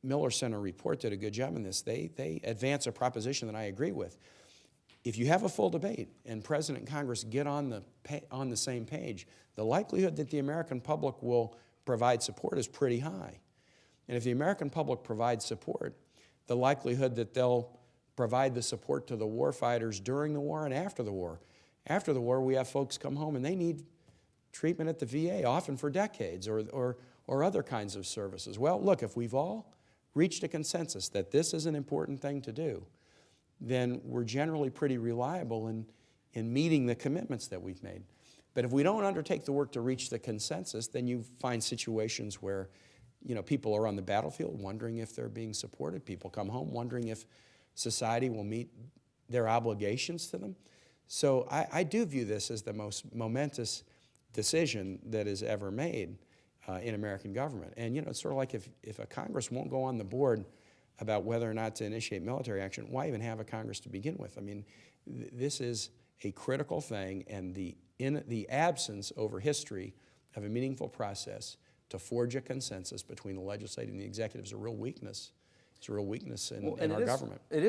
Miller Center report did a good job in this. They advance a proposition that I agree with. If you have a full debate and President and Congress get on the same page, the likelihood that the American public will provide support is pretty high. And if the American public provides support, the likelihood that they'll provide the support to the war fighters during the war and after the war. After the war, we have folks come home and they need treatment at the VA, often for decades, or other kinds of services. Well, look, if we've all reached a consensus that this is an important thing to do, then we're generally pretty reliable in meeting the commitments that we've made. But if we don't undertake the work to reach the consensus, then you find situations where, you know, people are on the battlefield wondering if they're being supported. People come home wondering if society will meet their obligations to them. So I do view this as the most momentous decision that is ever made in American government. And, you know, it's sort of like if a Congress won't go on the board about whether or not to initiate military action, why even have a Congress to begin with? I mean, this is a critical thing, and in the absence over history of a meaningful process to forge a consensus between the legislative and the executive is a real weakness. It's a real weakness in our government.